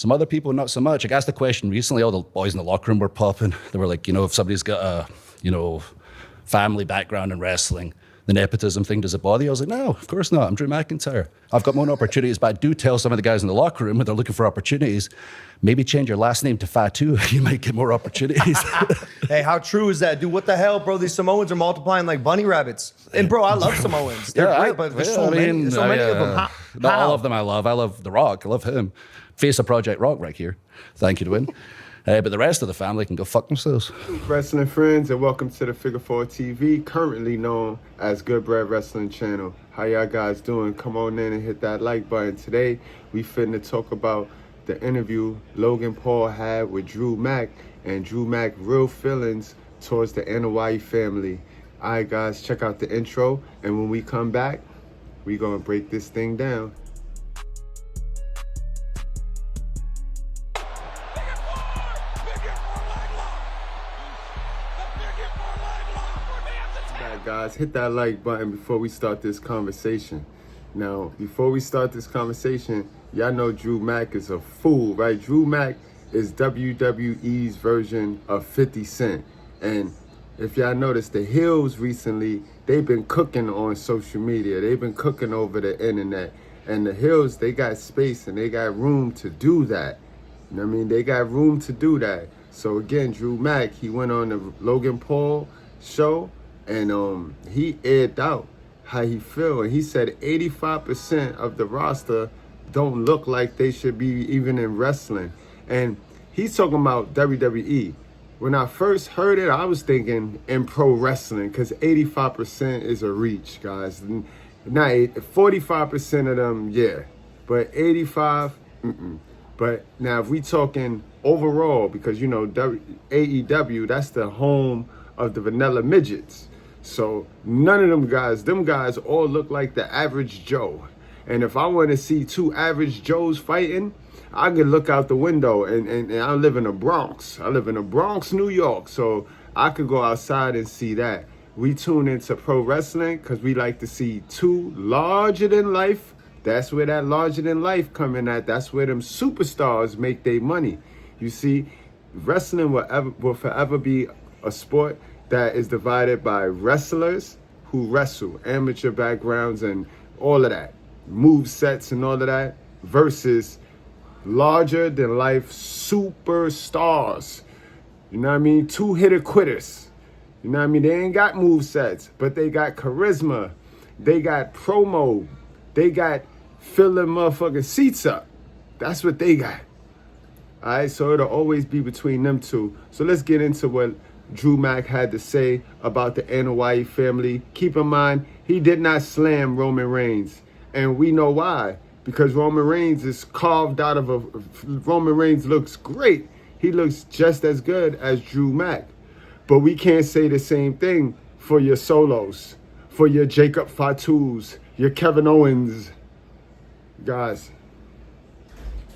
Some other people, not so much. I asked the question recently, all the boys in the locker room were popping. They were like, if somebody's got a, family background in wrestling, the nepotism thing, does it bother you? I was like, no, of course not. I'm Drew McIntyre. I've got my own opportunities, but I do tell some of the guys in the locker room when they're looking for opportunities, maybe change your last name to Fatu. You might get more opportunities. Hey, how true is that, dude? What the hell, bro? These Samoans are multiplying like bunny rabbits. And, bro, I love Samoans. They're great, but there's so many of them. Not all of them I love. I love The Rock. I love him. Face of Project Rock right here. Thank you, Dwayne. But the rest of the family can go fuck themselves. Wrestling friends, and welcome to the Figure 4 TV, currently known as Good Bread Wrestling Channel. How y'all guys doing? Come on in and hit that like button. Today, we finna talk about the interview Logan Paul had with Drew Mack, and Drew Mack real feelings towards the NY family. All right, guys, check out the intro, and when we come back, we gonna break this thing down. Guys, hit that like button before we start this conversation. Now, before we start this conversation, y'all know Drew Mack is a fool, right? Drew Mack is WWE's version of 50 Cent. And if y'all notice, the Hills recently, they've been cooking on social media. They've been cooking over the internet. And the Hills, they got space and they got room to do that. You know what I mean? They got room to do that. So again, Drew Mack, he went on the Logan Paul show, and he aired out how he feel, and he said 85% of the roster don't look like they should be even in wrestling. And he's talking about WWE. When I first heard it, I was thinking in pro wrestling, because 85% is a reach, guys. Not 45% of them, yeah, but 85, But now if we talking overall, because AEW, that's the home of the vanilla midgets. So none of them guys all look like the average Joe. And if I want to see two average Joes fighting, I could look out the window, and I live in the Bronx. I live in the Bronx, New York. So I could go outside and see that. We tune into pro wrestling because we like to see two larger than life. That's where that larger than life come in at. That's where them superstars make their money. You see, wrestling will forever be a sport that is divided by wrestlers who wrestle, amateur backgrounds and all of that, move sets and all of that, versus larger than life superstars. You know what I mean? Two-hitter quitters. You know what I mean? They ain't got move sets, but they got charisma. They got promo. They got filling motherfucking seats up. That's what they got. All right, so it'll always be between them two. So let's get into what Drew Mack had to say about the NY family. Keep in mind, he did not slam Roman Reigns. And we know why. Because Roman Reigns is carved out of Roman Reigns looks great. He looks just as good as Drew Mack. But we can't say the same thing for your Solos, for your Jacob Fatus, your Kevin Owens. Guys,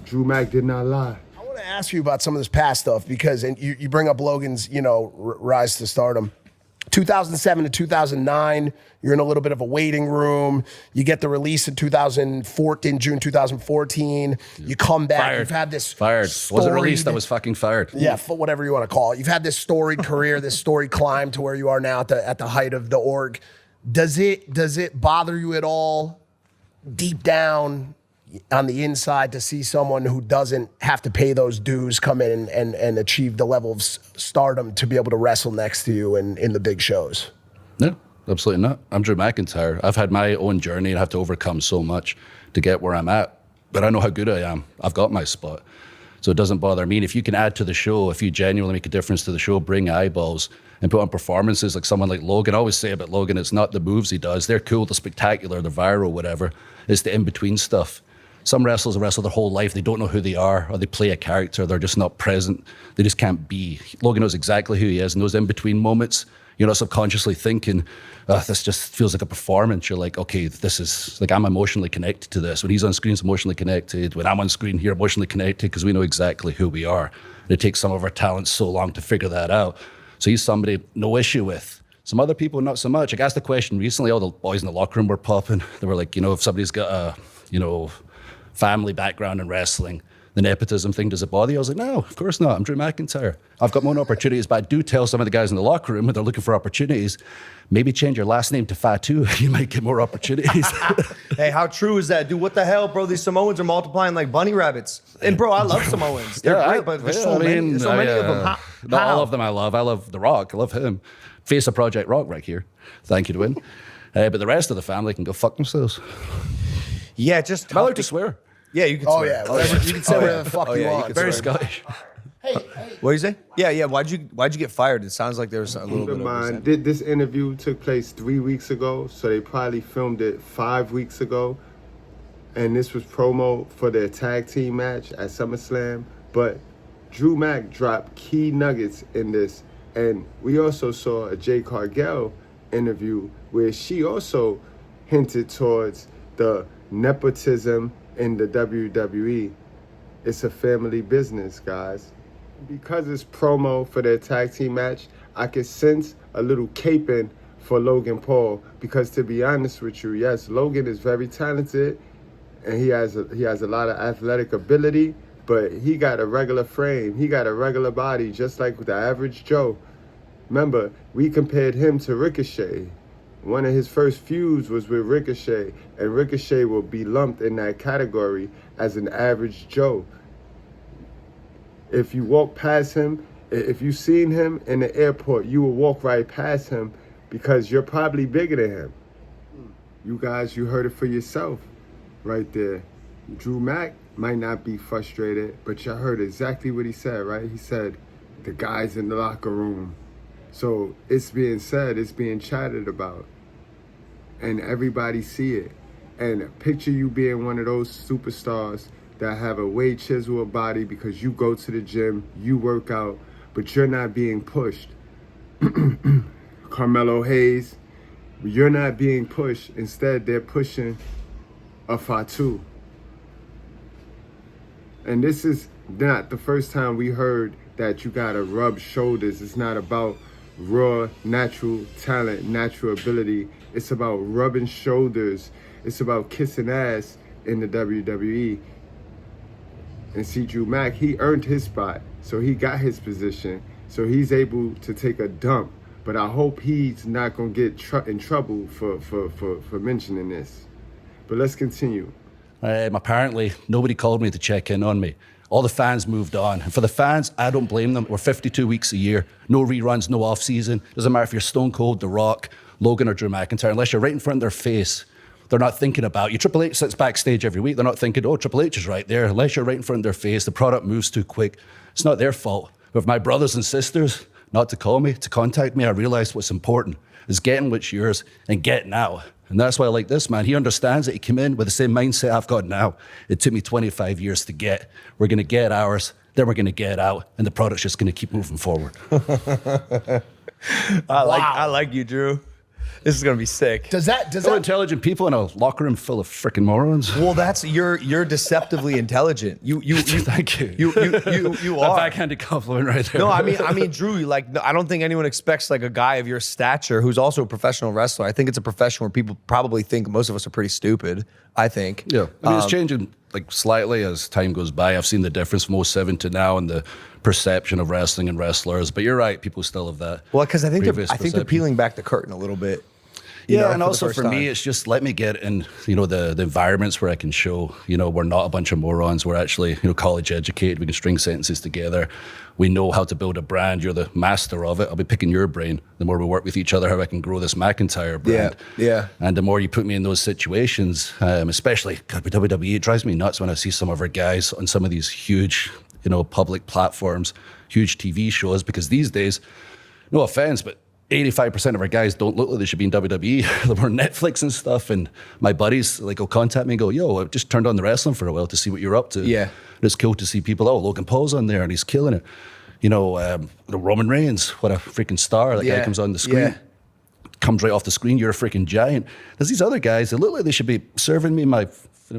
Drew Mack did not lie. I want to ask you about some of this past stuff because, and you bring up Logan's, rise to stardom. 2007 to 2009, you're in a little bit of a waiting room. You get the release in June 2014. You come back. Fired. You've had this Wasn't released. That was fucking fired. Yeah, whatever you want to call it. You've had this storied career, this storied climb to where you are now at the height of the org. Does it bother you at all, deep down on the inside, to see someone who doesn't have to pay those dues come in and achieve the level of stardom to be able to wrestle next to you in the big shows? No, absolutely not. I'm Drew McIntyre. I've had my own journey and have to overcome so much to get where I'm at. But I know how good I am. I've got my spot. So it doesn't bother me. If you can add to the show, if you genuinely make a difference to the show, bring eyeballs and put on performances like someone like Logan. I always say about Logan, it's not the moves he does. They're cool, they're spectacular, they're viral, whatever. It's the in-between stuff. Some wrestlers wrestle their whole life. They don't know who they are, or they play a character. They're just not present. They just can't be. Logan knows exactly who he is. And those in-between moments, you're not subconsciously thinking, this just feels like a performance. You're like, okay, this is, like, I'm emotionally connected to this. When he's on screen, he's emotionally connected. When I'm on screen here, emotionally connected, because we know exactly who we are. And it takes some of our talents so long to figure that out. So he's somebody no issue with. Some other people, not so much. I asked the question recently, all the boys in the locker room were popping. They were like, if somebody's got a, family background in wrestling, the nepotism thing, does it bother you? I was like, no, of course not. I'm Drew McIntyre. I've got my own opportunities, but I do tell some of the guys in the locker room when they're looking for opportunities, maybe change your last name to Fatu. You might get more opportunities. Hey, how true is that, dude? What the hell, bro? These Samoans are multiplying like bunny rabbits. And bro, I love Samoans. They're great, but there's so many of them. Not all of them I love. I love The Rock. I love him. Face of Project Rock right here. Thank you, Dwayne. But the rest of the family can go fuck themselves. Yeah, just Am I allowed to swear? Yeah, you can. Oh swear. yeah, whatever. You can say whatever the fuck you want. Very Scottish. What do you say? Yeah. Why'd you get fired? It sounds like there was a little bit of This interview took place 3 weeks ago, so they probably filmed it 5 weeks ago. And this was promo for their tag team match at SummerSlam. But Drew Mack dropped key nuggets in this. And we also saw a Jade Cargill interview where she also hinted towards the nepotism in the WWE. It's a family business, guys. Because it's promo for their tag team match, I could sense a little caping for Logan Paul. Because to be honest with you, yes, Logan is very talented and he has a lot of athletic ability, but he got a regular frame. He got a regular body, just like the average Joe. Remember, we compared him to Ricochet. One of his first feuds was with Ricochet, and Ricochet will be lumped in that category as an average Joe. If you walk past him, if you've seen him in the airport, you will walk right past him because you're probably bigger than him. You guys, you heard it for yourself right there. Drew Mack might not be frustrated, but you heard exactly what he said, right? He said, the guys in the locker room. So it's being said, it's being chatted about, and everybody see it. And picture you being one of those superstars that have a way chiseled body because you go to the gym, you work out, but you're not being pushed. Carmelo Hayes, you're not being pushed. Instead, they're pushing a Fatu. And this is not the first time we heard that you gotta rub shoulders. It's not about raw, natural talent, natural ability. It's about rubbing shoulders. It's about kissing ass in the WWE. And see, Drew Mack, he earned his spot. So he got his position. So he's able to take a dump. But I hope he's not going to get in trouble for mentioning this. But let's continue. Apparently, nobody called me to check in on me. All the fans moved on. And for the fans, I don't blame them. We're 52 weeks a year. No reruns, no off-season. Doesn't matter if you're Stone Cold, The Rock, Logan, or Drew McIntyre. Unless you're right in front of their face, they're not thinking about you. Triple H sits backstage every week. They're not thinking, oh, Triple H is right there. Unless you're right in front of their face, the product moves too quick. It's not their fault. But if my brothers and sisters not to call me, to contact me, I realized what's important is getting what's yours and getting out. And that's why I like this man. He understands that he came in with the same mindset I've got now. It took me 25 years to get. We're going to get ours, then we're going to get out, and the product's just going to keep moving forward. I like you, Drew. This is gonna be sick. Does that intelligent people in a locker room full of freaking morons? Well, that's you're deceptively intelligent. You Thank you. You are. A backhanded compliment right there. No, I mean, Drew. I don't think anyone expects like a guy of your stature who's also a professional wrestler. I think it's a profession where people probably think most of us are pretty stupid. I think. Yeah, I mean, it's changing like slightly as time goes by. I've seen the difference from 07 to now and the perception of wrestling and wrestlers. But you're right, people still have that. Well, because I think they're peeling back the curtain a little bit. Yeah, and also for me, it's just let me get in, the environments where I can show, we're not a bunch of morons. We're actually, college educated. We can string sentences together. We know how to build a brand. You're the master of it. I'll be picking your brain. The more we work with each other, how I can grow this McIntyre brand. Yeah. And the more you put me in those situations, especially with WWE, it drives me nuts when I see some of our guys on some of these huge, public platforms, huge TV shows, because these days, no offense, but 85% of our guys don't look like they should be in WWE. They're on Netflix and stuff, and my buddies will contact me and go, yo, I've just turned on the wrestling for a while to see what you're up to. Yeah. And it's cool to see people, Logan Paul's on there and he's killing it. The Roman Reigns, what a freaking star. That guy comes on the screen. comes right off the screen. You're a freaking giant. There's these other guys that look like they should be serving me my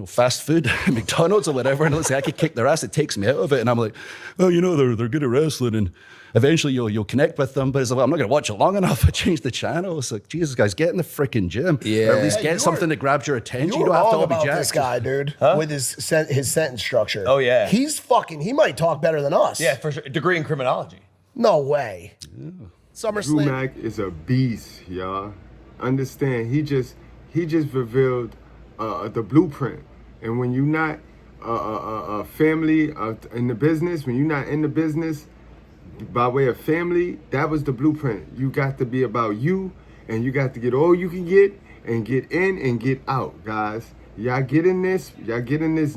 fast food at McDonald's or whatever, and it looks like I could kick their ass. It takes me out of it, and I'm like, oh, they're good at wrestling, and eventually you'll connect with them. But it's like, well, I'm not going to watch it long enough. I changed the channel. It's like, Jesus, guys, get in the freaking gym. Yeah. Or at least Hey, get something that grabs your attention. You don't have to all be about jacked. this guy, dude, with his sentence structure. Oh, yeah. He might talk better than us. Yeah, for sure. Degree in criminology. No way. Yeah. Drew SummerSlam. Mack is a beast, y'all. Understand? He just revealed the blueprint. And when you're not a family in the business, when you're not in the business by way of family, that was the blueprint. You got to be about you, and you got to get all you can get and get in and get out, guys. Y'all get in this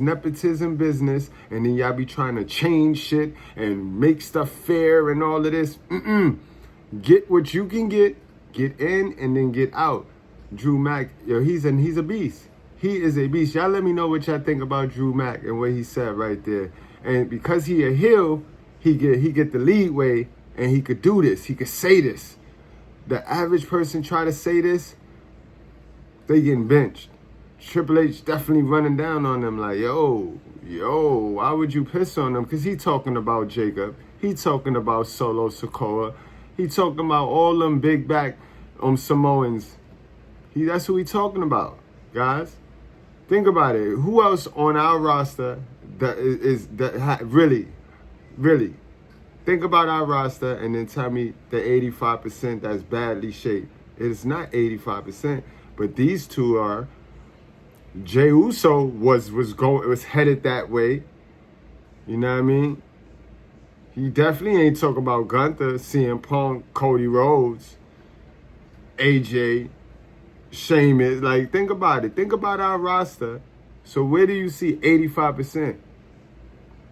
nepotism business, and then y'all be trying to change shit and make stuff fair and all of this. Get what you can get in, and then get out. Drew Mack, he's a beast. He is a beast. Y'all let me know what y'all think about Drew Mack and what he said right there. And because he a heel, he get the leadway, and he could do this. He could say this. The average person try to say this, they getting benched. Triple H definitely running down on them like, yo, why would you piss on them? Because he talking about Jacob. He talking about Solo Sikoa. He talking about all them big back Samoans. That's who he talking about, guys. Think about it. Who else on our roster really? Think about our roster and then tell me the 85% that's badly shaped. It's not 85%, but these two are. Jey Uso was headed that way. You know what I mean? He definitely ain't talking about Gunther, CM Punk, Cody Rhodes, AJ, Sheamus. Like, think about it. Think about our roster. So where do you see 85%?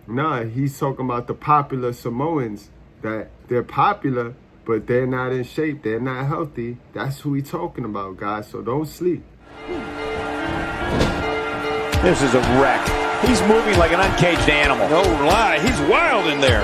Nah, he's talking about the popular Samoans, that they're popular, but they're not in shape. They're not healthy. That's who he's talking about, guys. So don't sleep. This is a wreck. He's moving like an uncaged animal. No lie, he's wild in there.